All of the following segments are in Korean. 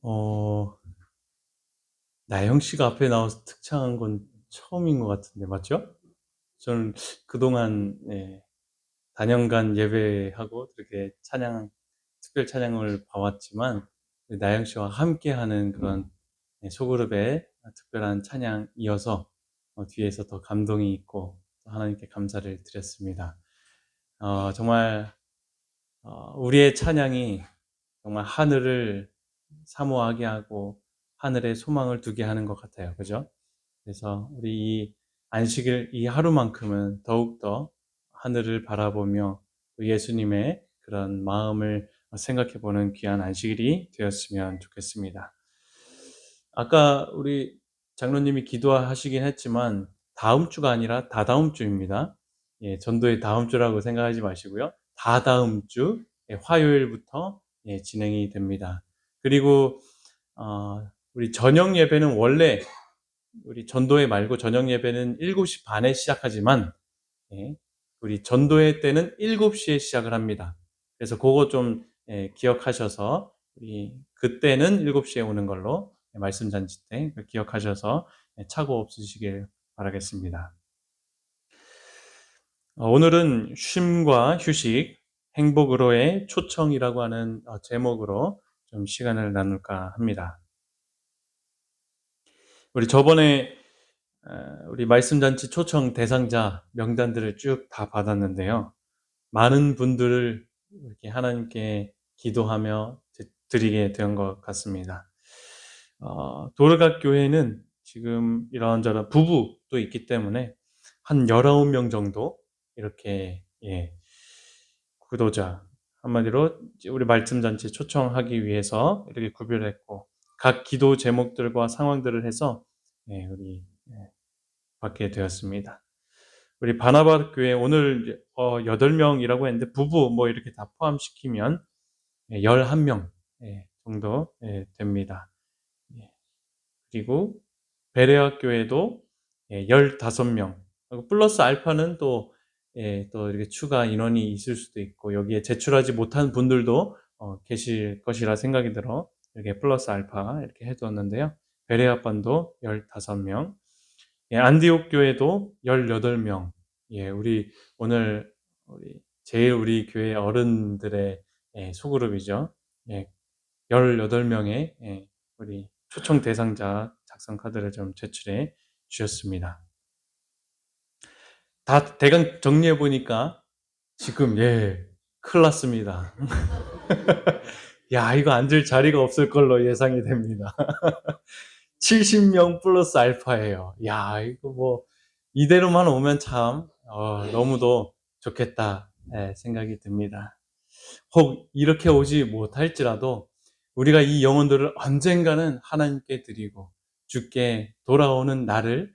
어 나영 씨가 앞에 나와서 특창한 건 처음인 것 같은데 맞죠? 저는 그동안 다년간 예배하고 이렇게 특별 찬양을 봐왔지만 나영 씨와 함께하는 그런 소그룹의 특별한 찬양이어서 뒤에서 더 감동이 있고 또 하나님께 감사를 드렸습니다. 정말 우리의 찬양이 정말 하늘을 사모하게 하고 하늘에 소망을 두게 하는 것 같아요. 그죠? 그래서 우리 이 하루만큼은 더욱더 하늘을 바라보며 또 예수님의 그런 마음을 생각해 보는 귀한 안식일이 되었으면 좋겠습니다. 아까 우리 장로님이 기도하시긴 했지만 다음 주가 아니라 다다음 주입니다. 전도의 다음 주라고 생각하지 마시고요. 다다음 주 화요일부터 진행이 됩니다. 그리고 우리 저녁 예배는 원래 우리 전도회 말고 저녁 예배는 7시 반에 시작하지만 우리 전도회 때는 7시에 시작을 합니다. 그래서 그거 좀 기억하셔서 우리 그때는 7시에 오는 걸로 말씀 잔치 때 기억하셔서 착오 없으시길 바라겠습니다. 오늘은 쉼과 휴식, 행복으로의 초청이라고 하는 제목으로 좀 시간을 나눌까 합니다. 우리 저번에 우리 말씀 잔치 초청 대상자 명단들을 쭉 다 받았는데요. 많은 분들을 이렇게 하나님께 기도하며 드리게 된 것 같습니다. 도르각 교회는 지금 이런저런 부부도 있기 때문에 한 19명 정도 이렇게 구도자 한마디로 우리 말씀 잔치 초청하기 위해서 이렇게 구별했고 각 기도 제목들과 상황들을 해서 우리 받게 되었습니다. 우리 바나바 교회 오늘 8명이라고 했는데 부부 뭐 이렇게 다 포함시키면 11명 정도 됩니다. 그리고 베레아 교회도 15명 플러스 알파는 또 이렇게 추가 인원이 있을 수도 있고 여기에 제출하지 못한 분들도 계실 것이라 생각이 들어 이렇게 플러스 알파 이렇게 해두었는데요. 베레아 반도 15명, 안디옥 교회도 18명. 오늘 우리 교회 어른들의 소그룹이죠. 18명의 우리 초청 대상자 작성 카드를 좀 제출해 주셨습니다. 다 대강 정리해 보니까 지금 큰일 났습니다. 야, 이거 앉을 자리가 없을 걸로 예상이 됩니다. 70명 플러스 알파예요. 야, 이거 뭐 이대로만 오면 참 너무도 좋겠다 생각이 듭니다. 혹 이렇게 오지 못할지라도 우리가 이 영혼들을 언젠가는 하나님께 드리고 주께 돌아오는 날을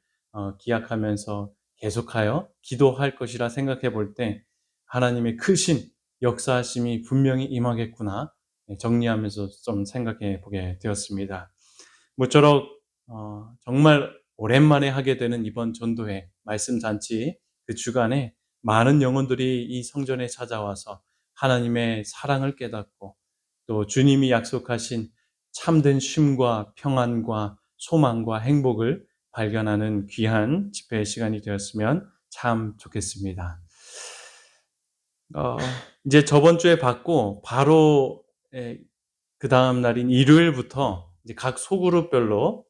기약하면서 계속하여 기도할 것이라 생각해 볼 때 하나님의 크신 역사하심이 분명히 임하겠구나 정리하면서 좀 생각해 보게 되었습니다. 모쪼록 정말 오랜만에 하게 되는 이번 전도회 말씀 잔치 그 주간에 많은 영혼들이 이 성전에 찾아와서 하나님의 사랑을 깨닫고 또 주님이 약속하신 참된 쉼과 평안과 소망과 행복을 발견하는 귀한 집회의 시간이 되었으면 참 좋겠습니다. 이제 저번 주에 받고 바로 그 다음 날인 일요일부터 이제 각 소그룹별로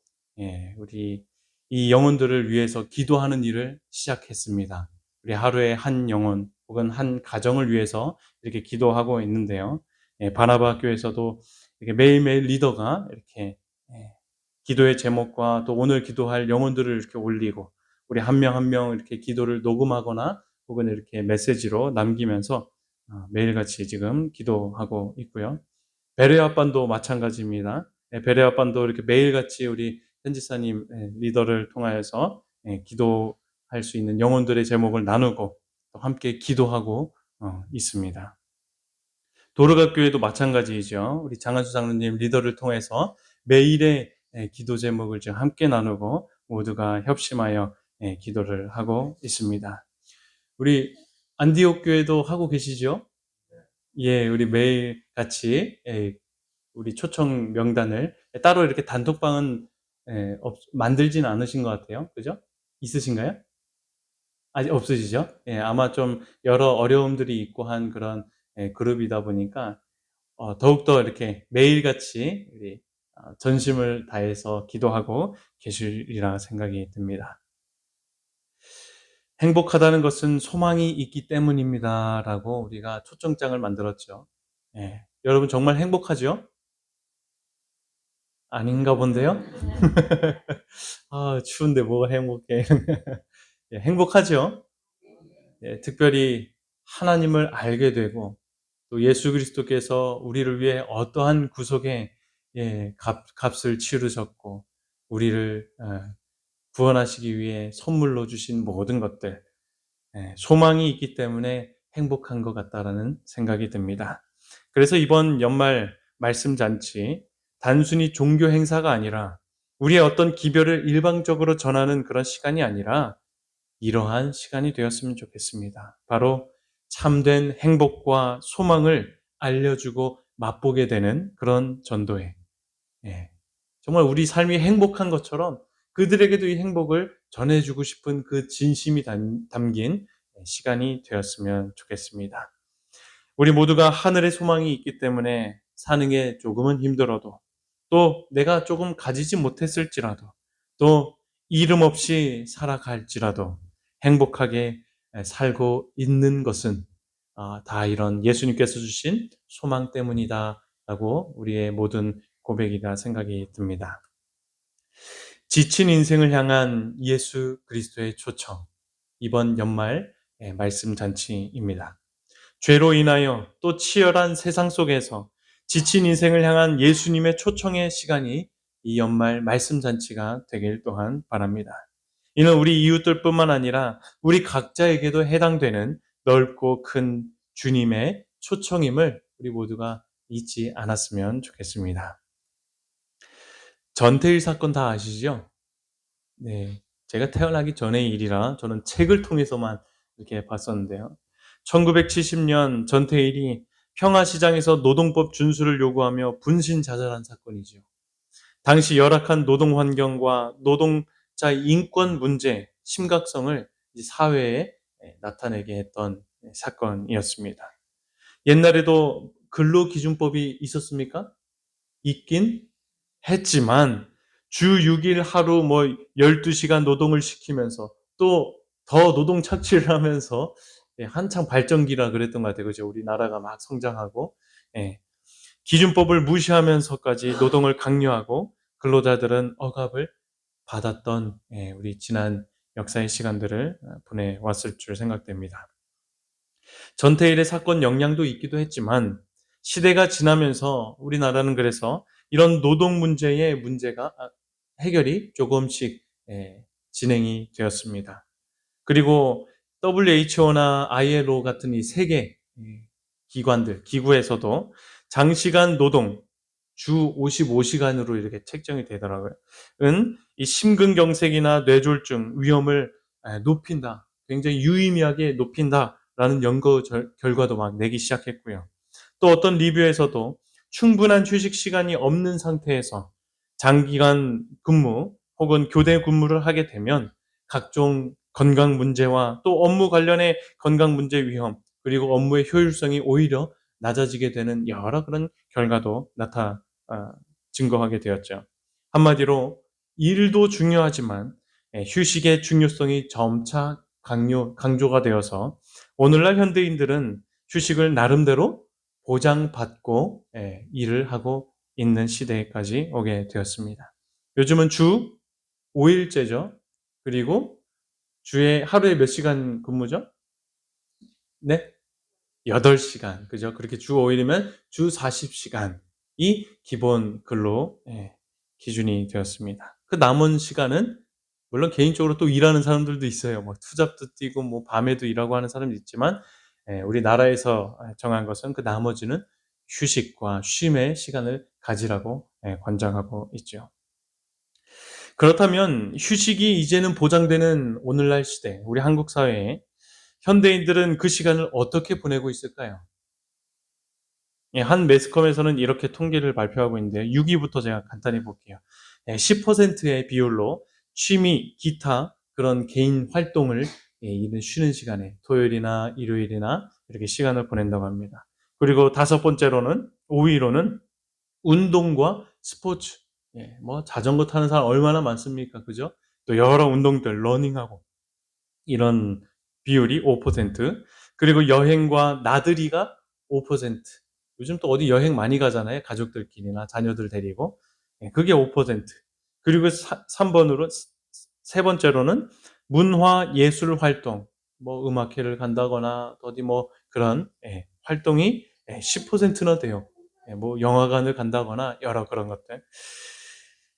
우리 이 영혼들을 위해서 기도하는 일을 시작했습니다. 우리 하루에 한 영혼 혹은 한 가정을 위해서 이렇게 기도하고 있는데요. 바나바 교회에서도 이렇게 매일매일 리더가 이렇게 기도의 제목과 또 오늘 기도할 영혼들을 이렇게 올리고 우리 한 명 한 명 이렇게 기도를 녹음하거나 혹은 이렇게 메시지로 남기면서 매일같이 지금 기도하고 있고요. 베레아 반도 마찬가지입니다. 베레아 반도 이렇게 매일같이 우리 현지사님 리더를 통하여서 기도할 수 있는 영혼들의 제목을 나누고 또 함께 기도하고 있습니다. 도르각 교회도 마찬가지이죠. 우리 장한수 장로님 리더를 통해서 매일의 기도 제목을 지금 함께 나누고 모두가 협심하여 기도를 하고 있습니다. 우리 안디옥 교회도 하고 계시죠? 우리 매일 같이 우리 초청 명단을 따로 이렇게 단톡방은 만들지는 않으신 것 같아요. 그죠? 있으신가요? 아직 없으시죠? 예, 아마 좀 여러 어려움들이 있고 한 그런 그룹이다 보니까 더욱더 이렇게 매일같이 우리 전심을 다해서 기도하고 계시리라 생각이 듭니다. "행복하다는 것은 소망이 있기 때문입니다."라고 우리가 초청장을 만들었죠. 예. 여러분 정말 행복하죠? 아닌가 본데요? "아 추운데 뭐가 행복해." 예, 행복하죠? 예, 특별히 하나님을 알게 되고 또 예수 그리스도께서 우리를 위해 어떠한 구속의 값을 치르셨고 우리를 구원하시기 위해 선물로 주신 모든 것들, 소망이 있기 때문에 행복한 것 같다라는 생각이 듭니다. 그래서 이번 연말 말씀 잔치 단순히 종교 행사가 아니라 우리의 어떤 기별을 일방적으로 전하는 그런 시간이 아니라 이러한 시간이 되었으면 좋겠습니다. 바로 참된 행복과 소망을 알려주고 맛보게 되는 그런 전도회. 예. 정말 우리 삶이 행복한 것처럼 그들에게도 이 행복을 전해주고 싶은 그 진심이 담긴 시간이 되었으면 좋겠습니다. 우리 모두가 하늘의 소망이 있기 때문에 사는 게 조금은 힘들어도 또 내가 조금 가지지 못했을지라도 또 이름 없이 살아갈지라도 행복하게 살고 있는 것은 다 이런 예수님께서 주신 소망 때문이다라고 우리의 모든 고백이다 생각이 듭니다. 지친 인생을 향한 예수 그리스도의 초청, 이번 연말 말씀 잔치입니다. 죄로 인하여 또 치열한 세상 속에서 지친 인생을 향한 예수님의 초청의 시간이 이 연말 말씀 잔치가 되길 또한 바랍니다. 이는 우리 이웃들뿐만 아니라 우리 각자에게도 해당되는 넓고 큰 주님의 초청임을 우리 모두가 잊지 않았으면 좋겠습니다. 전태일 사건 다 아시죠? 네. 제가 태어나기 전의 일이라 저는 책을 통해서만 이렇게 봤었는데요. 1970년 전태일이 평화시장에서 노동법 준수를 요구하며 분신자살한 사건이죠. 당시 열악한 노동 환경과 노동자 인권 문제 심각성을 사회에 나타내게 했던 사건이었습니다. 옛날에도 근로기준법이 있었습니까? 있긴 했지만 주 6일 하루 12시간 노동을 시키면서 또 더 노동 착취를 하면서 한창 발전기라 그랬던 것 같아요. 그죠? 우리나라가 막 성장하고 예. 기준법을 무시하면서까지 노동을 강요하고 근로자들은 억압을 받았던 우리 지난 역사의 시간들을 보내왔을 줄 생각됩니다. 전태일의 사건 영향도 있기도 했지만 시대가 지나면서 우리나라는 그래서 이런 노동 문제의 문제가 해결이 조금씩 진행이 되었습니다. 그리고 WHO나 ILO 같은 이 세계 기관들, 기구에서도 장시간 노동, 주 55시간으로 이렇게 책정이 되더라고요. 이 심근경색이나 뇌졸중 위험을 높인다. 굉장히 유의미하게 높인다라는 연구 결과도 막 내기 시작했고요. 또 어떤 리뷰에서도 충분한 휴식 시간이 없는 상태에서 장기간 근무 혹은 교대 근무를 하게 되면 각종 건강 문제와 또 업무 관련의 건강 문제 위험 그리고 업무의 효율성이 오히려 낮아지게 되는 여러 그런 결과도 증거하게 되었죠. 한마디로 일도 중요하지만 휴식의 중요성이 점차 강조가 되어서 오늘날 현대인들은 휴식을 나름대로 보장받고 일을 하고 있는 시대까지 오게 되었습니다. 요즘은 주 5일제죠. 그리고 주에 하루에 몇 시간 근무죠? 네? 8시간. 그죠? 그렇게 주 5일이면 주 40시간이 기본 근로 기준이 되었습니다. 그 남은 시간은 물론 개인적으로 또 일하는 사람들도 있어요. 뭐 투잡도 뛰고 뭐 밤에도 일하고 하는 사람도 있지만 우리나라에서 정한 것은 그 나머지는 휴식과 쉼의 시간을 가지라고 권장하고 있죠. 그렇다면 휴식이 이제는 보장되는 오늘날 시대, 우리 한국 사회에 현대인들은 그 시간을 어떻게 보내고 있을까요? 예, 한 매스컴에서는 이렇게 통계를 발표하고 있는데요. 6위부터 제가 간단히 볼게요. 10%의 비율로 취미, 기타 그런 개인 활동을 이런 쉬는 시간에 토요일이나 일요일이나 이렇게 시간을 보낸다고 합니다. 그리고 5번째로는 5위로는 운동과 스포츠. 뭐 자전거 타는 사람 얼마나 많습니까? 그죠? 또 여러 운동들 러닝하고 이런 비율이 5%. 그리고 여행과 나들이가 5%. 요즘 또 어디 여행 많이 가잖아요. 가족들끼리나 자녀들 데리고. 그게 5%. 그리고 3번으로 세 번째로는 문화 예술 활동. 뭐 음악회를 간다거나 어디 뭐 그런 활동이 10%나 돼요. 뭐 영화관을 간다거나 여러 그런 것들.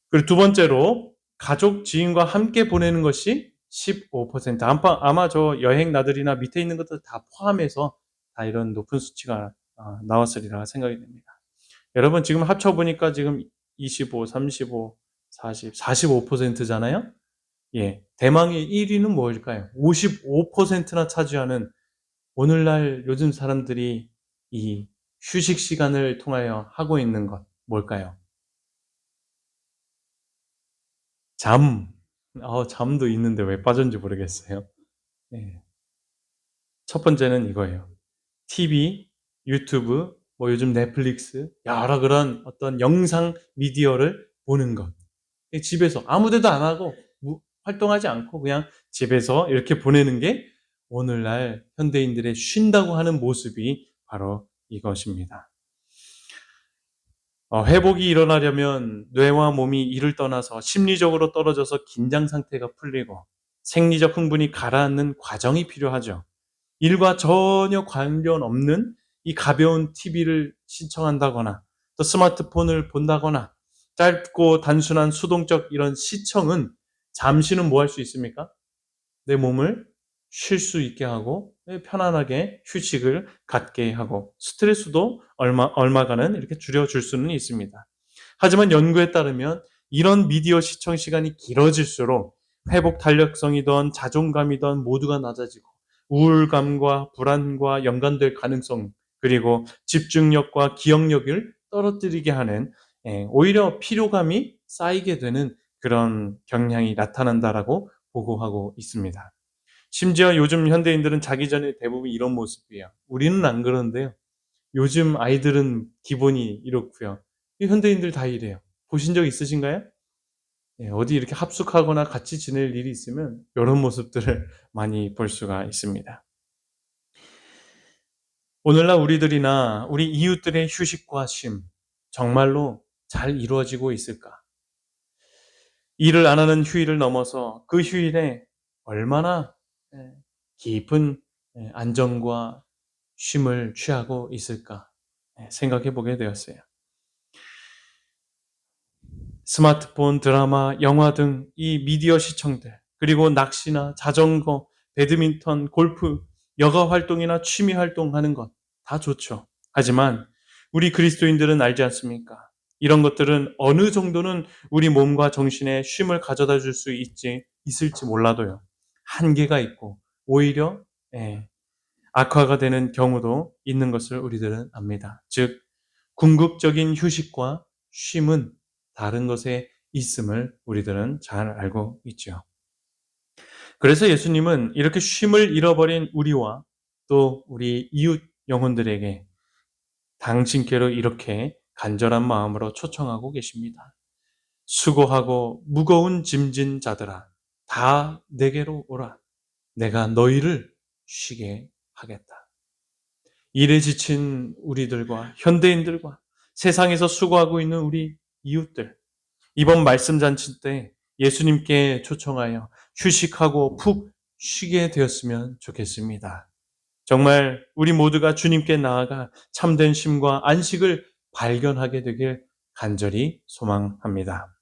그리고 두 번째로 가족, 지인과 함께 보내는 것이 15%. 아마 저 여행 나들이나 밑에 있는 것들 다 포함해서 다 이런 높은 수치가 나왔으리라 생각이 됩니다. 여러분 지금 합쳐보니까 지금 25, 35, 40, 45%잖아요? 예. 대망의 1위는 뭘까요? 55%나 차지하는 오늘날 요즘 사람들이 이 휴식 시간을 통하여 하고 있는 것, 뭘까요? 잠. 잠도 있는데 왜 빠졌는지 모르겠어요. 예. 첫 번째는 이거예요. TV, 유튜브, 뭐 요즘 넷플릭스, 여러 그런 어떤 영상 미디어를 보는 것. 집에서 아무 데도 안 하고 활동하지 않고 그냥 집에서 이렇게 보내는 게 오늘날 현대인들의 쉰다고 하는 모습이 바로 이것입니다. 회복이 일어나려면 뇌와 몸이 이를 떠나서 심리적으로 떨어져서 긴장 상태가 풀리고 생리적 흥분이 가라앉는 과정이 필요하죠. 일과 전혀 관련 없는 이 가벼운 TV를 신청한다거나 또 스마트폰을 본다거나 짧고 단순한 수동적 이런 시청은 잠시는 뭐 할 수 있습니까? 내 몸을 쉴 수 있게 하고 편안하게 휴식을 갖게 하고 스트레스도 얼마간은 이렇게 줄여줄 수는 있습니다. 하지만 연구에 따르면 이런 미디어 시청 시간이 길어질수록 회복 탄력성이든 자존감이든 모두가 낮아지고 우울감과 불안과 연관될 가능성 그리고 집중력과 기억력을 떨어뜨리게 하는 오히려 피로감이 쌓이게 되는 그런 경향이 나타난다라고 보고하고 있습니다. 심지어 요즘 현대인들은 자기 전에 대부분 이런 모습이에요. 우리는 안 그런데요. 요즘 아이들은 기본이 이렇고요. 현대인들 다 이래요. 보신 적 있으신가요? 어디 이렇게 합숙하거나 같이 지낼 일이 있으면 이런 모습들을 많이 볼 수가 있습니다. 오늘날 우리들이나 우리 이웃들의 휴식과 쉼 정말로 잘 이루어지고 있을까? 일을 안 하는 휴일을 넘어서 그 휴일에 얼마나 깊은 안정과 쉼을 취하고 있을까 생각해 보게 되었어요. 스마트폰, 드라마, 영화 등 이 미디어 시청들, 그리고 낚시나 자전거, 배드민턴, 골프, 여가 활동이나 취미 활동하는 것 다 좋죠. 하지만 우리 그리스도인들은 알지 않습니까? 이런 것들은 어느 정도는 우리 몸과 정신에 쉼을 가져다 줄 수 있을지 몰라도요. 한계가 있고 오히려 악화가 되는 경우도 있는 것을 우리들은 압니다. 즉 궁극적인 휴식과 쉼은 다른 것에 있음을 우리들은 잘 알고 있죠. 그래서 예수님은 이렇게 쉼을 잃어버린 우리와 또 우리 이웃 영혼들에게 당신께로 이렇게 간절한 마음으로 초청하고 계십니다. 수고하고 무거운 짐진 자들아, 다 내게로 오라. 내가 너희를 쉬게 하겠다. 일에 지친 우리들과 현대인들과 세상에서 수고하고 있는 우리 이웃들, 이번 말씀 잔치 때 예수님께 초청하여 휴식하고 푹 쉬게 되었으면 좋겠습니다. 정말 우리 모두가 주님께 나아가 참된 쉼과 안식을 발견하게 되길 간절히 소망합니다.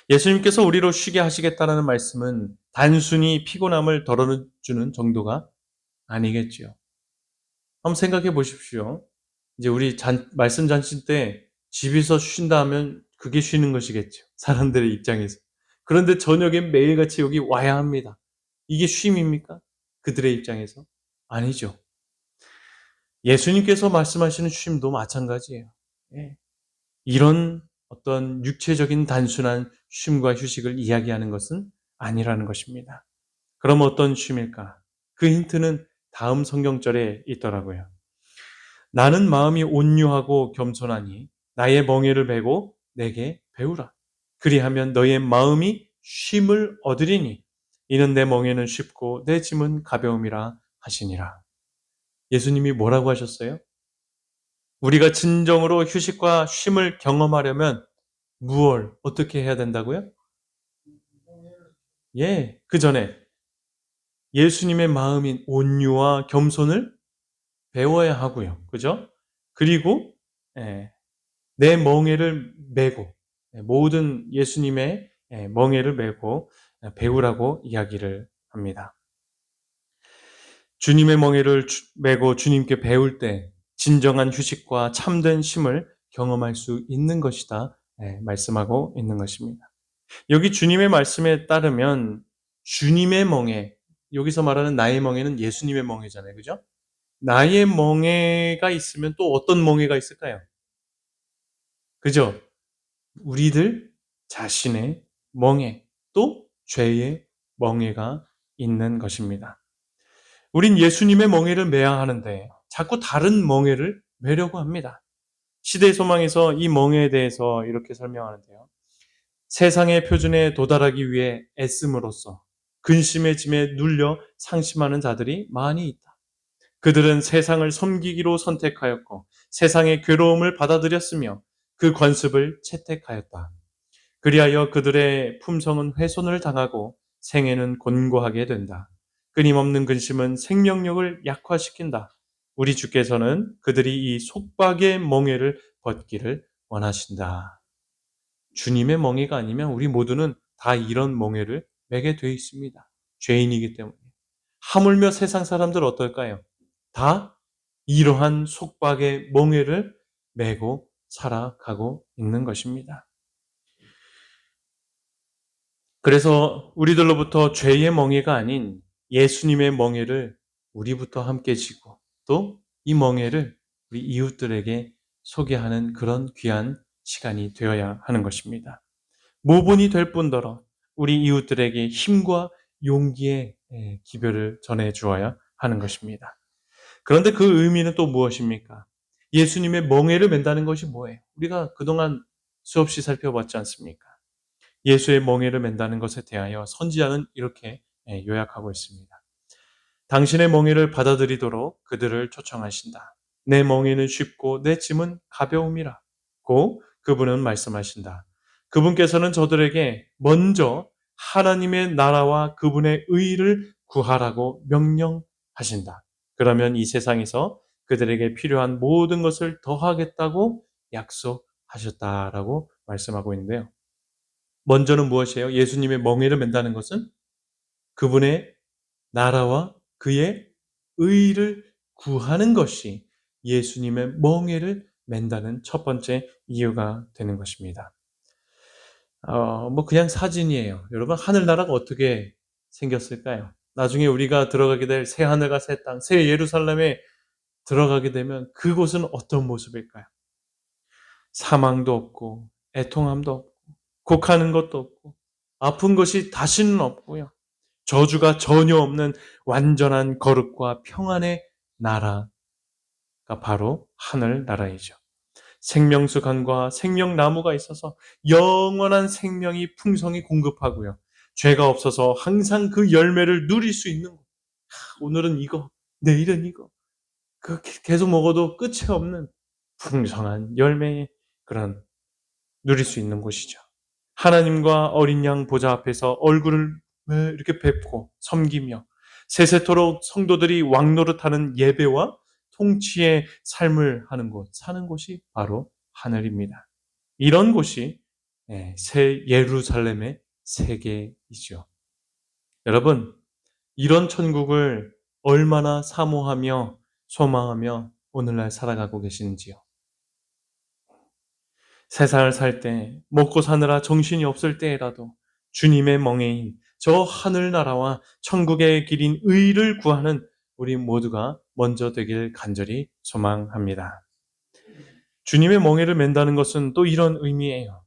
예수님께서 우리로 쉬게 하시겠다는 말씀은 단순히 피곤함을 덜어주는 정도가 아니겠지요. 한번 생각해 보십시오. 이제 우리 말씀 잔치 때 집에서 쉰다 하면 그게 쉬는 것이겠죠. 사람들의 입장에서. 그런데 저녁에 매일같이 여기 와야 합니다. 이게 쉼입니까? 그들의 입장에서? 아니죠. 예수님께서 말씀하시는 쉼도 마찬가지예요. 예. 이런 어떤 육체적인 단순한 쉼과 휴식을 이야기하는 것은 아니라는 것입니다. 그럼 어떤 쉼일까? 그 힌트는 다음 성경절에 있더라고요. 나는 마음이 온유하고 겸손하니 나의 멍에를 메고 내게 배우라. 그리하면 너의 마음이 쉼을 얻으리니 이는 내 멍에는 쉽고 내 짐은 가벼움이라 하시니라. 예수님이 뭐라고 하셨어요? 우리가 진정으로 휴식과 쉼을 경험하려면 무얼 어떻게 해야 된다고요? 예, 그 전에 예수님의 마음인 온유와 겸손을 배워야 하고요. 그죠? 그리고 예, 내 멍에를 메고 모든 예수님의 멍에를 메고 배우라고 이야기를 합니다. 주님의 멍에를 메고 주님께 배울 때 진정한 휴식과 참된 쉼을 경험할 수 있는 것이다. 말씀하고 있는 것입니다. 여기 주님의 말씀에 따르면 주님의 멍에, 여기서 말하는 나의 멍에는 예수님의 멍에잖아요. 그죠? 나의 멍에가 있으면 또 어떤 멍에가 있을까요? 그죠? 우리들 자신의 멍에, 또 죄의 멍에가 있는 것입니다. 우린 예수님의 멍에를 메야 하는데 자꾸 다른 멍에를 메려고 합니다. 시대의 소망에서 이 멍에에 대해서 이렇게 설명하는데요. 세상의 표준에 도달하기 위해 애씀으로써 근심의 짐에 눌려 상심하는 자들이 많이 있다. 그들은 세상을 섬기기로 선택하였고 세상의 괴로움을 받아들였으며 그 관습을 채택하였다. 그리하여 그들의 품성은 훼손을 당하고 생애는 곤고하게 된다. 끊임없는 근심은 생명력을 약화시킨다. 우리 주께서는 그들이 이 속박의 멍에를 벗기를 원하신다. 주님의 멍에가 아니면 우리 모두는 다 이런 멍에를 매게 되어 있습니다. 죄인이기 때문에. 하물며 세상 사람들 어떨까요? 다 이러한 속박의 멍에를 메고 살아가고 있는 것입니다. 그래서 우리들로부터 죄의 멍에가 아닌 예수님의 멍에를 우리부터 함께 지고 또 이 멍에를 우리 이웃들에게 소개하는 그런 귀한 시간이 되어야 하는 것입니다. 모본이 될 뿐더러 우리 이웃들에게 힘과 용기의 기별을 전해 주어야 하는 것입니다. 그런데 그 의미는 또 무엇입니까? 예수님의 멍에를 맨다는 것이 뭐예요? 우리가 그동안 수없이 살펴봤지 않습니까? 예수의 멍에를 맨다는 것에 대하여 선지자는 이렇게 요약하고 있습니다. 당신의 멍에를 받아들이도록 그들을 초청하신다. 내 멍에는 쉽고 내 짐은 가벼움이라. 고 그분은 말씀하신다. 그분께서는 저들에게 먼저 하나님의 나라와 그분의 의를 구하라고 명령하신다. 그러면 이 세상에서 그들에게 필요한 모든 것을 더하겠다고 약속하셨다라고 말씀하고 있는데요. 먼저는 무엇이에요? 예수님의 멍에를 맨다는 것은 그분의 나라와 그의 의를 구하는 것이 예수님의 멍에를 맨다는 첫 번째 이유가 되는 것입니다. 그냥 사진이에요. 여러분, 하늘나라가 어떻게 생겼을까요? 나중에 우리가 들어가게 될 새 하늘과 새 땅, 새 예루살렘에 들어가게 되면 그곳은 어떤 모습일까요? 사망도 없고, 애통함도 없고, 곡하는 것도 없고, 아픈 것이 다시는 없고요. 저주가 전혀 없는 완전한 거룩과 평안의 나라가 바로 하늘나라이죠. 생명수 강과 생명나무가 있어서 영원한 생명이 풍성히 공급하고요. 죄가 없어서 항상 그 열매를 누릴 수 있는 것. 오늘은 이거, 내일은 이거. 계속 먹어도 끝이 없는 풍성한 열매의 그런 누릴 수 있는 곳이죠. 하나님과 어린 양 보좌 앞에서 얼굴을 이렇게 뵙고 섬기며 세세토록 성도들이 왕노릇하는 예배와 통치의 삶을 하는 곳, 사는 곳이 바로 하늘입니다. 이런 곳이 새 예루살렘의 세계이죠. 여러분, 이런 천국을 얼마나 사모하며 소망하며 오늘날 살아가고 계시는지요. 세상을 살 때 먹고 사느라 정신이 없을 때라도 주님의 멍에인 저 하늘나라와 천국의 길인 의를 구하는 우리 모두가 먼저 되길 간절히 소망합니다. 주님의 멍에를 맨다는 것은 또 이런 의미예요.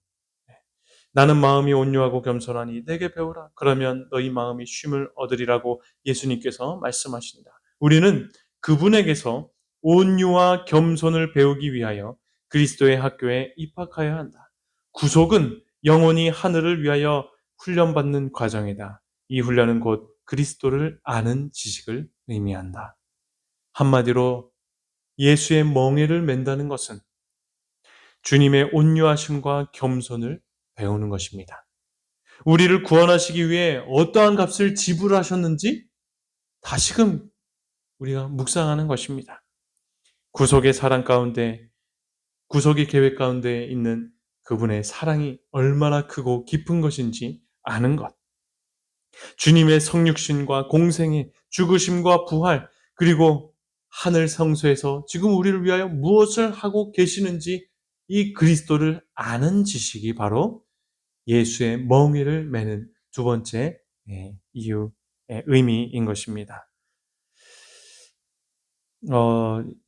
나는 마음이 온유하고 겸손하니 내게 배우라. 그러면 너희 마음이 쉼을 얻으리라고 예수님께서 말씀하신다. 우리는 그분에게서 온유와 겸손을 배우기 위하여 그리스도의 학교에 입학해야 한다. 구속은 영원히 하늘을 위하여 훈련받는 과정이다. 이 훈련은 곧 그리스도를 아는 지식을 의미한다. 한마디로 예수의 멍에를 맨다는 것은 주님의 온유하심과 겸손을 배우는 것입니다. 우리를 구원하시기 위해 어떠한 값을 지불하셨는지 다시금 우리가 묵상하는 것입니다. 구속의 사랑 가운데, 구속의 계획 가운데 있는 그분의 사랑이 얼마나 크고 깊은 것인지 아는 것. 주님의 성육신과 공생의 죽으심과 부활, 그리고 하늘 성소에서 지금 우리를 위하여 무엇을 하고 계시는지 이 그리스도를 아는 지식이 바로 예수의 멍에를 매는 두 번째 이유의 의미인 것입니다.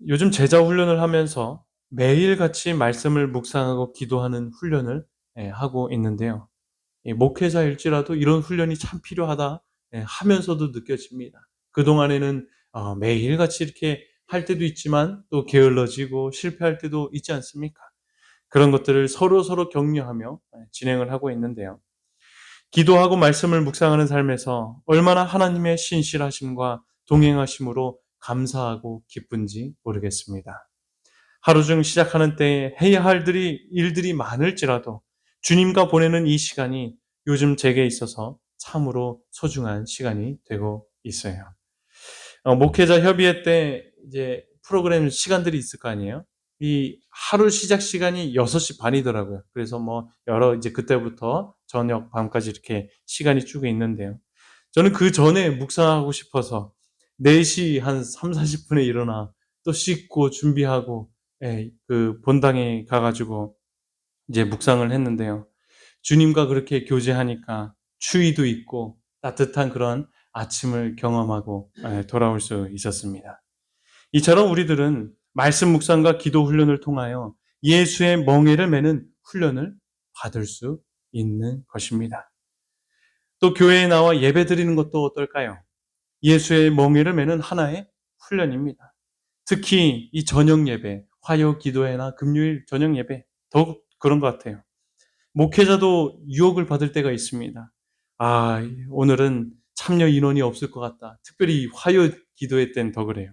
요즘 제자 훈련을 하면서 매일같이 말씀을 묵상하고 기도하는 훈련을 하고 있는데요. 목회자일지라도 이런 훈련이 참 필요하다 하면서도 느껴집니다. 그동안에는 매일같이 이렇게 할 때도 있지만 또 게을러지고 실패할 때도 있지 않습니까? 그런 것들을 서로 격려하며 진행을 하고 있는데요. 기도하고 말씀을 묵상하는 삶에서 얼마나 하나님의 신실하심과 동행하심으로 감사하고 기쁜지 모르겠습니다. 하루 중 시작하는 때에 해야 할 일들이 많을지라도 주님과 보내는 이 시간이 요즘 제게 있어서 참으로 소중한 시간이 되고 있어요. 목회자 협의회 때 이제 프로그램 시간들이 있을 거 아니에요? 이 하루 시작 시간이 6시 반이더라고요. 그래서 이제 그때부터 저녁 밤까지 이렇게 시간이 쭉 있는데요. 저는 그 전에 묵상하고 싶어서 4시 한 3, 40분에 일어나 또 씻고 준비하고 그 본당에 가가지고 이제 묵상을 했는데요. 주님과 그렇게 교제하니까 추위도 있고 따뜻한 그런 아침을 경험하고 돌아올 수 있었습니다. 이처럼 우리들은 말씀 묵상과 기도 훈련을 통하여 예수의 멍에를 매는 훈련을 받을 수 있는 것입니다. 또 교회에 나와 예배 드리는 것도 어떨까요? 예수의 멍에를 매는 하나의 훈련입니다. 특히 이 저녁 예배, 화요 기도회나 금요일 저녁 예배 더욱 그런 것 같아요. 목회자도 유혹을 받을 때가 있습니다. 오늘은 참여 인원이 없을 것 같다. 특별히 화요 기도회 때는 더 그래요.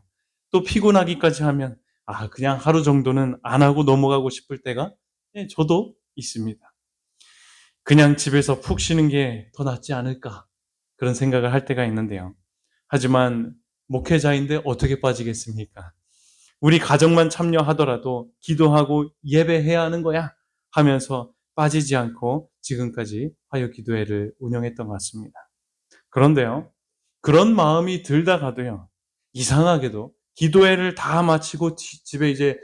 또 피곤하기까지 하면 그냥 하루 정도는 안 하고 넘어가고 싶을 때가 저도 있습니다. 그냥 집에서 푹 쉬는 게 더 낫지 않을까 그런 생각을 할 때가 있는데요. 하지만 목회자인데 어떻게 빠지겠습니까? 우리 가정만 참여하더라도 기도하고 예배해야 하는 거야 하면서 빠지지 않고 지금까지 화요 기도회를 운영했던 것 같습니다. 그런데요, 그런 마음이 들다가도요, 이상하게도 기도회를 다 마치고 집에 이제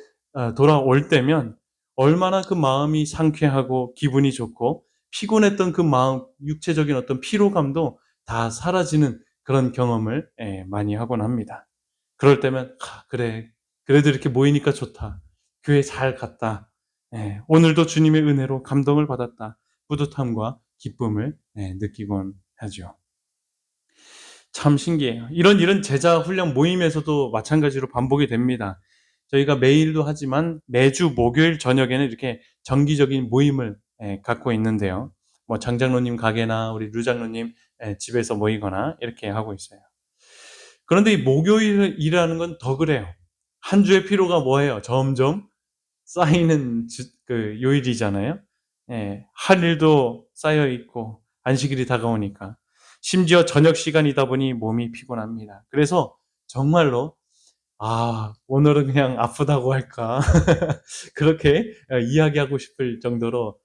돌아올 때면 얼마나 그 마음이 상쾌하고 기분이 좋고 피곤했던 그 마음, 육체적인 어떤 피로감도 다 사라지는 그런 경험을 많이 하곤 합니다. 그럴 때면 그래, 그래도 이렇게 모이니까 좋다. 교회 잘 갔다. 오늘도 주님의 은혜로 감동을 받았다. 뿌듯함과 기쁨을 느끼곤 하죠. 참 신기해요. 이런 일은 제자 훈련 모임에서도 마찬가지로 반복이 됩니다. 저희가 매일도 하지만 매주 목요일 저녁에는 이렇게 정기적인 모임을 갖고 있는데요. 장장로님 가게나 우리 류장로님 집에서 모이거나 이렇게 하고 있어요. 그런데 이 목요일이라는 건 더 그래요. 한 주의 피로가 뭐예요? 점점 쌓이는 그 요일이잖아요. 할 일도 쌓여 있고 안식일이 다가오니까 심지어 저녁 시간이다 보니 몸이 피곤합니다. 그래서 정말로 오늘은 그냥 아프다고 할까 그렇게 이야기하고 싶을 정도로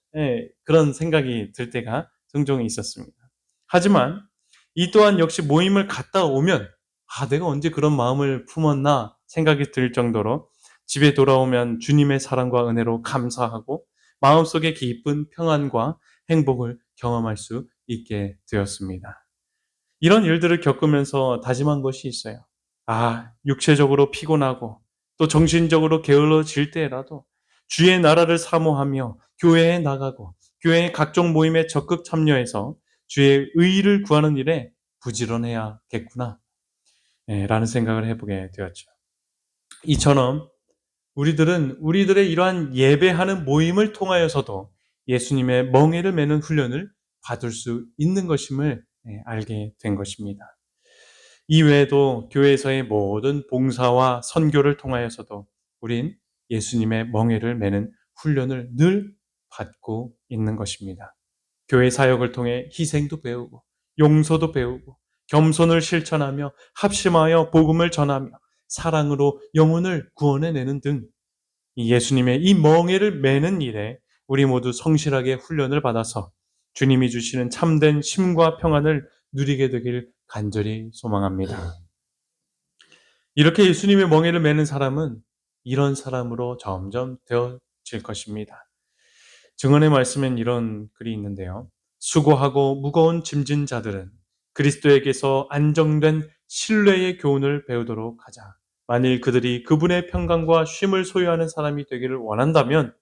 그런 생각이 들 때가 종종 있었습니다. 하지만 이 또한 역시 모임을 갔다 오면 내가 언제 그런 마음을 품었나 생각이 들 정도로 집에 돌아오면 주님의 사랑과 은혜로 감사하고 마음속에 깊은 평안과 행복을 경험할 수 있게 되었습니다. 이런 일들을 겪으면서 다짐한 것이 있어요. 육체적으로 피곤하고 또 정신적으로 게을러질 때라도 주의 나라를 사모하며 교회에 나가고 교회의 각종 모임에 적극 참여해서 주의 의의를 구하는 일에 부지런해야겠구나, 라는 생각을 해보게 되었죠. 이처럼 우리들은 우리들의 이러한 예배하는 모임을 통하여서도 예수님의 멍에를 매는 훈련을 받을 수 있는 것임을 알게 된 것입니다. 이외에도 교회에서의 모든 봉사와 선교를 통하여서도 우린 예수님의 멍에를 매는 훈련을 늘 받고 있는 것입니다. 교회 사역을 통해 희생도 배우고 용서도 배우고 겸손을 실천하며 합심하여 복음을 전하며 사랑으로 영혼을 구원해내는 등 예수님의 이 멍에를 매는 일에 우리 모두 성실하게 훈련을 받아서 주님이 주시는 참된 쉼과 평안을 누리게 되길 간절히 소망합니다. 이렇게 예수님의 멍에를 매는 사람은 이런 사람으로 점점 되어질 것입니다. 증언의 말씀엔 이런 글이 있는데요. 수고하고 무거운 짐진 자들은 그리스도에게서 안정된 신뢰의 교훈을 배우도록 하자. 만일 그들이 그분의 평강과 쉼을 소유하는 사람이 되기를 원한다면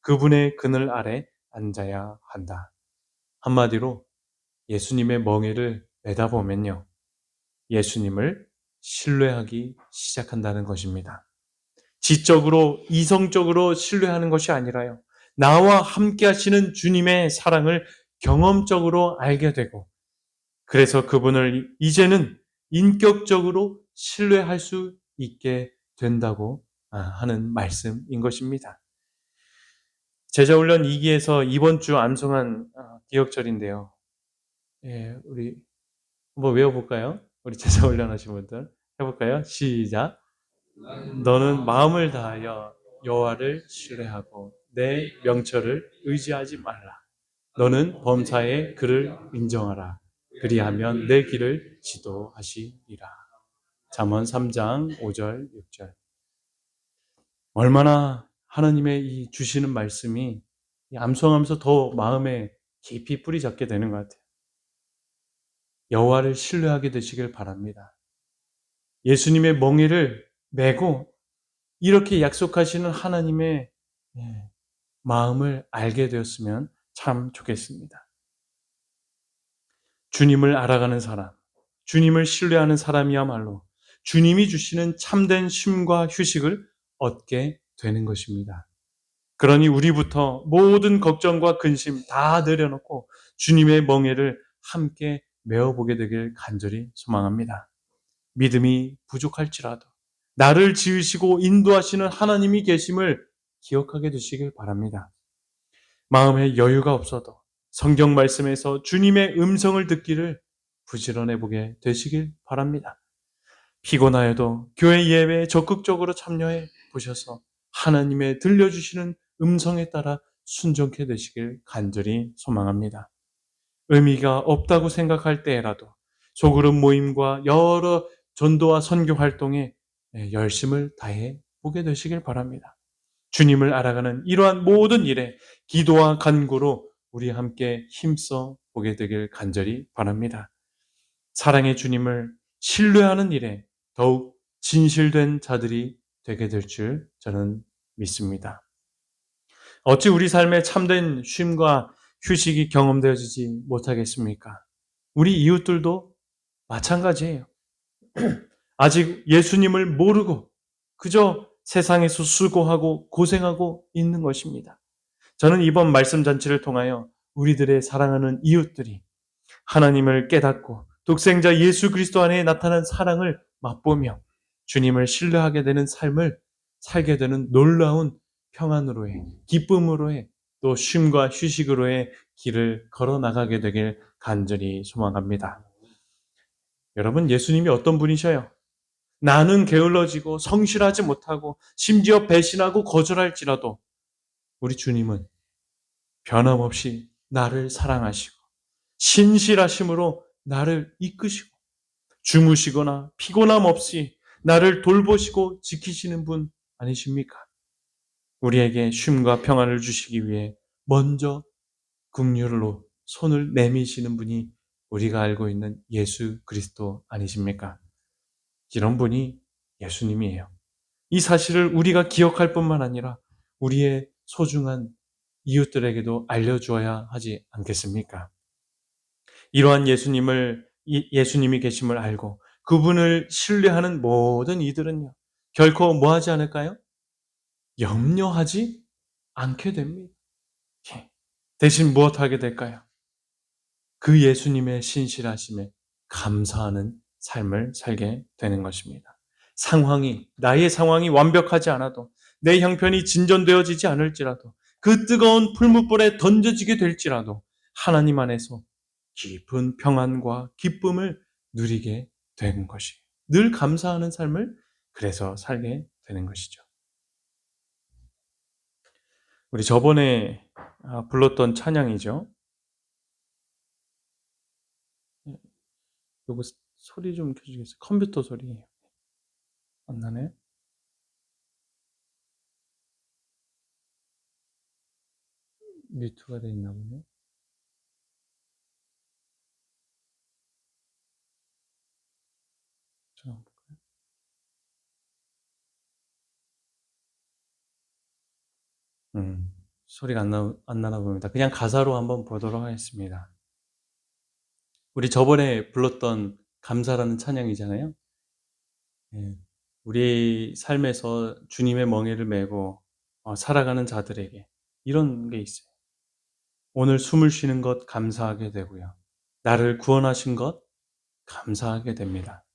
그분의 그늘 아래 앉아야 한다. 한마디로 예수님의 멍에를 매다 보면요, 예수님을 신뢰하기 시작한다는 것입니다. 지적으로, 이성적으로 신뢰하는 것이 아니라요, 나와 함께 하시는 주님의 사랑을 경험적으로 알게 되고, 그래서 그분을 이제는 인격적으로 신뢰할 수 있게 된다고 하는 말씀인 것입니다. 제자훈련 2기에서 이번 주 암송한 기억절인데요. 우리 한번 외워볼까요? 우리 제자훈련 하신 분들 해볼까요? 시작. 너는 마음을 다하여 여호와를 신뢰하고 내 명철을 의지하지 말라. 너는 범사의 그를 인정하라. 그리하면 내 길을 지도하시리라. 잠언 3장 5절 6절. 얼마나 하나님의 이 주시는 말씀이 암송하면서 더 마음에 깊이 뿌리 잡게 되는 것 같아요. 여호와를 신뢰하게 되시길 바랍니다. 예수님의 멍에를 메고 이렇게 약속하시는 하나님의 마음을 알게 되었으면 참 좋겠습니다. 주님을 알아가는 사람, 주님을 신뢰하는 사람이야말로 주님이 주시는 참된 쉼과 휴식을 얻게 되는 것입니다. 그러니 우리부터 모든 걱정과 근심 다 내려놓고 주님의 멍에를 함께 메어보게 되길 간절히 소망합니다. 믿음이 부족할지라도 나를 지으시고 인도하시는 하나님이 계심을 기억하게 되시길 바랍니다. 마음에 여유가 없어도 성경 말씀에서 주님의 음성을 듣기를 부지런해 보게 되시길 바랍니다. 피곤하여도 교회 예배에 적극적으로 참여해 보셔서 하나님의 들려주시는 음성에 따라 순종케 되시길 간절히 소망합니다. 의미가 없다고 생각할 때라도 소그룹 모임과 여러 전도와 선교 활동에 열심을 다해 보게 되시길 바랍니다. 주님을 알아가는 이러한 모든 일에 기도와 간구로 우리 함께 힘써 보게 되길 간절히 바랍니다. 사랑의 주님을 신뢰하는 일에 더욱 진실된 자들이 되게 될 줄 저는 믿습니다. 어찌 우리 삶에 참된 쉼과 휴식이 경험되어지지 못하겠습니까? 우리 이웃들도 마찬가지예요. 아직 예수님을 모르고 그저 세상에서 수고하고 고생하고 있는 것입니다. 저는 이번 말씀 잔치를 통하여 우리들의 사랑하는 이웃들이 하나님을 깨닫고 독생자 예수 그리스도 안에 나타난 사랑을 맛보며 주님을 신뢰하게 되는 삶을 살게 되는 놀라운 평안으로의, 기쁨으로의, 또 쉼과 휴식으로의 길을 걸어 나가게 되길 간절히 소망합니다. 여러분, 예수님이 어떤 분이셔요? 나는 게을러지고 성실하지 못하고 심지어 배신하고 거절할지라도 우리 주님은 변함없이 나를 사랑하시고 신실하심으로 나를 이끄시고 주무시거나 피곤함 없이 나를 돌보시고 지키시는 분 아니십니까? 우리에게 쉼과 평안을 주시기 위해 먼저 긍휼로 손을 내미시는 분이 우리가 알고 있는 예수 그리스도 아니십니까? 이런 분이 예수님이에요. 이 사실을 우리가 기억할 뿐만 아니라 우리의 소중한 이웃들에게도 알려주어야 하지 않겠습니까? 이러한 예수님이 계심을 알고 그분을 신뢰하는 모든 이들은요, 결코 뭐 하지 않을까요? 염려하지 않게 됩니다. 예. 대신 무엇하게 될까요? 그 예수님의 신실하심에 감사하는 삶을 살게 되는 것입니다. 나의 상황이 완벽하지 않아도, 내 형편이 진전되어지지 않을지라도, 그 뜨거운 풀무불에 던져지게 될지라도 하나님 안에서 깊은 평안과 기쁨을 누리게 되는 것이, 늘 감사하는 삶을 그래서 살게 되는 것이죠. 우리 저번에 불렀던 찬양이죠. 요거 소리 좀 켜주겠어요? 컴퓨터 소리 안 나네? 뮤트가 돼 있나 보네. 좀 한번 볼까요? 소리가 안 나나 봅니다. 그냥 가사로 한번 보도록 하겠습니다. 우리 저번에 불렀던 감사라는 찬양이잖아요. 예. 우리 삶에서 주님의 멍에를 메고 살아가는 자들에게 이런 게 있어요. 오늘 숨을 쉬는 것 감사하게 되고요. 나를 구원하신 것 감사하게 됩니다.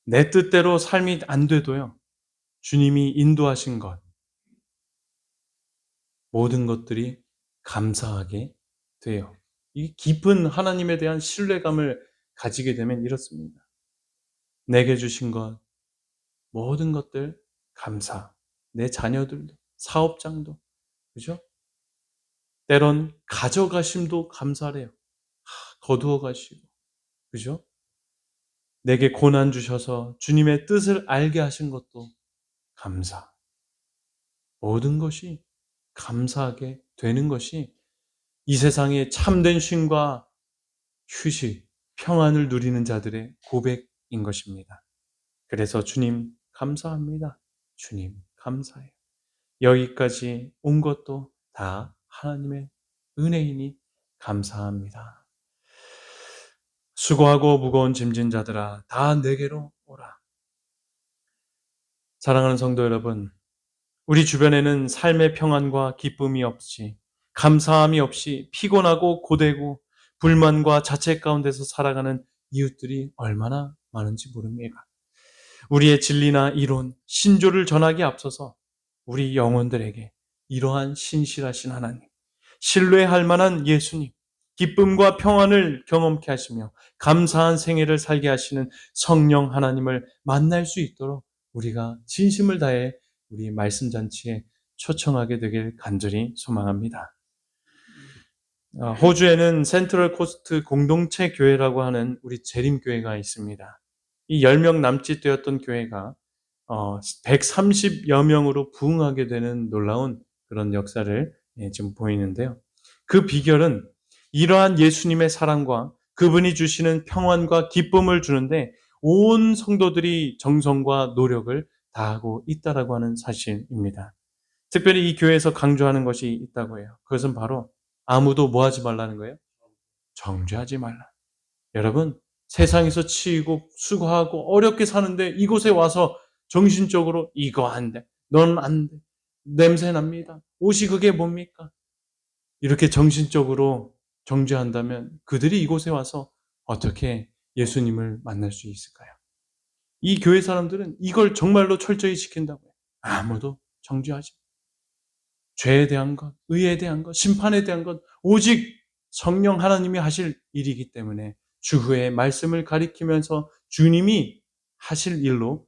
내 뜻대로 삶이 안 돼도요, 주님이 인도하신 것, 모든 것들이 감사하게 돼요. 이 깊은 하나님에 대한 신뢰감을 가지게 되면 이렇습니다. 내게 주신 것, 모든 것들 감사. 내 자녀들도, 사업장도, 그죠? 때론 가져가심도 감사래요. 거두어 가시고, 그죠? 내게 고난 주셔서 주님의 뜻을 알게 하신 것도 감사. 모든 것이 감사하게 되는 것이 이 세상의 참된 쉼과 휴식, 평안을 누리는 자들의 고백인 것입니다. 그래서 주님 감사합니다. 주님 감사해요. 여기까지 온 것도 다 하나님의 은혜이니 감사합니다. 수고하고 무거운 짐진 자들아 다 내게로 오라. 사랑하는 성도 여러분, 우리 주변에는 삶의 평안과 기쁨이 없이, 감사함이 없이 피곤하고 고되고 불만과 자책 가운데서 살아가는 이웃들이 얼마나 많은지 모릅니다. 우리의 진리나 이론, 신조를 전하기에 앞서서 우리 영혼들에게 이러한 신실하신 하나님, 신뢰할 만한 예수님, 기쁨과 평안을 경험케 하시며 감사한 생애를 살게 하시는 성령 하나님을 만날 수 있도록 우리가 진심을 다해 우리 말씀 잔치에 초청하게 되길 간절히 소망합니다. 호주에는 센트럴 코스트 공동체 교회라고 하는 우리 재림교회가 있습니다. 이 10명 남짓 되었던 교회가 130여 명으로 부흥하게 되는 놀라운 그런 역사를 지금 보이는데요. 그 비결은 이러한 예수님의 사랑과 그분이 주시는 평안과 기쁨을 주는데 온 성도들이 정성과 노력을 다하고 있다라고 하는 사실입니다. 특별히 이 교회에서 강조하는 것이 있다고 해요. 그것은 바로 아무도 뭐 하지 말라는 거예요? 정죄하지 말라. 여러분, 세상에서 치이고 수고하고 어렵게 사는데 이곳에 와서 정신적으로 이거 안 돼. 넌 안 돼. 냄새 납니다. 옷이 그게 뭡니까? 이렇게 정신적으로 정죄한다면 그들이 이곳에 와서 어떻게 예수님을 만날 수 있을까요? 이 교회 사람들은 이걸 정말로 철저히 지킨다고요. 아무도 정죄하지. 죄에 대한 것, 의에 대한 것, 심판에 대한 것, 오직 성령 하나님이 하실 일이기 때문에 주후의 말씀을 가리키면서 주님이 하실 일로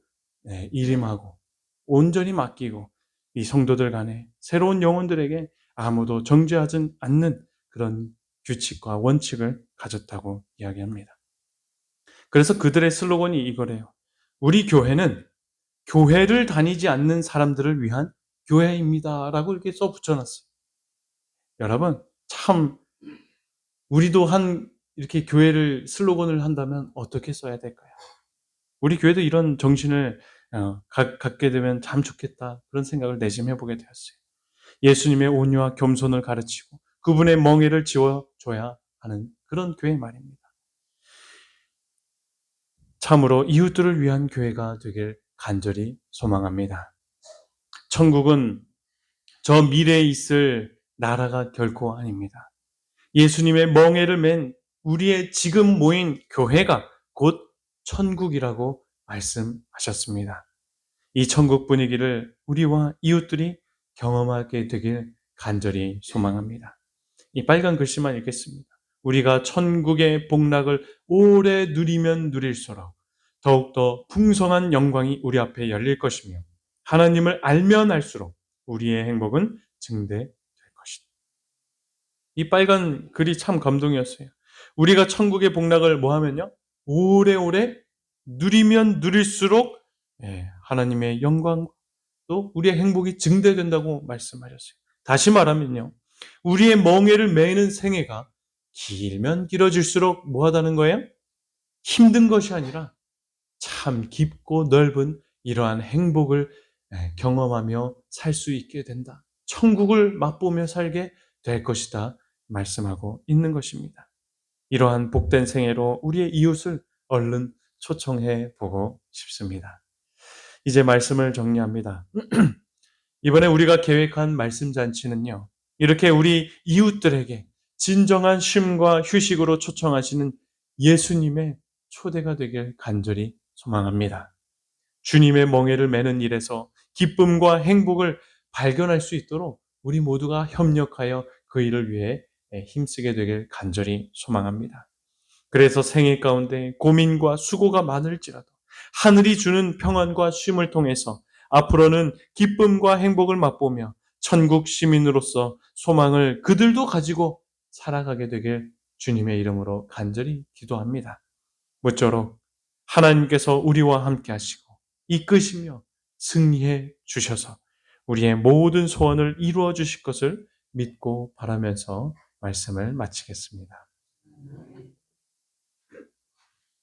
일임하고 온전히 맡기고 이 성도들 간에 새로운 영혼들에게 아무도 정죄하지 않는 그런 규칙과 원칙을 가졌다고 이야기합니다. 그래서 그들의 슬로건이 이거래요. 우리 교회는 교회를 다니지 않는 사람들을 위한 교회입니다라고 이렇게 써 붙여놨어요. 여러분, 참 우리도 이렇게 교회를 슬로건을 한다면 어떻게 써야 될까요? 우리 교회도 이런 정신을 갖게 되면 참 좋겠다, 그런 생각을 내심 해보게 되었어요. 예수님의 온유와 겸손을 가르치고 그분의 멍에를 지워줘야 하는 그런 교회 말입니다. 참으로 이웃들을 위한 교회가 되길 간절히 소망합니다. 천국은 저 미래에 있을 나라가 결코 아닙니다. 예수님의 멍에를 맨 우리의 지금 모인 교회가 곧 천국이라고 말씀하셨습니다. 이 천국 분위기를 우리와 이웃들이 경험하게 되길 간절히 소망합니다. 이 빨간 글씨만 읽겠습니다. 우리가 천국의 복락을 오래 누리면 누릴수록 더욱더 풍성한 영광이 우리 앞에 열릴 것이며 하나님을 알면 알수록 우리의 행복은 증대될 것이다. 이 빨간 글이 참 감동이었어요. 우리가 천국의 복락을 뭐 하면요? 오래오래 누리면 누릴수록 하나님의 영광 또 우리의 행복이 증대된다고 말씀하셨어요. 다시 말하면요. 우리의 멍에를 매는 생애가 길면 길어질수록 뭐 하다는 거예요? 힘든 것이 아니라 참 깊고 넓은 이러한 행복을 경험하며 살 수 있게 된다. 천국을 맛보며 살게 될 것이다 말씀하고 있는 것입니다. 이러한 복된 생애로 우리의 이웃을 얼른 초청해 보고 싶습니다. 이제 말씀을 정리합니다. 이번에 우리가 계획한 말씀 잔치는요, 이렇게 우리 이웃들에게 진정한 쉼과 휴식으로 초청하시는 예수님의 초대가 되길 간절히 소망합니다. 주님의 멍에를 매는 일에서 기쁨과 행복을 발견할 수 있도록 우리 모두가 협력하여 그 일을 위해 힘쓰게 되길 간절히 소망합니다. 그래서 생애 가운데 고민과 수고가 많을지라도 하늘이 주는 평안과 쉼을 통해서 앞으로는 기쁨과 행복을 맛보며 천국 시민으로서 소망을 그들도 가지고 살아가게 되길 주님의 이름으로 간절히 기도합니다. 모쪼록 하나님께서 우리와 함께 하시고 이끄시며 승리해 주셔서 우리의 모든 소원을 이루어 주실 것을 믿고 바라면서 말씀을 마치겠습니다.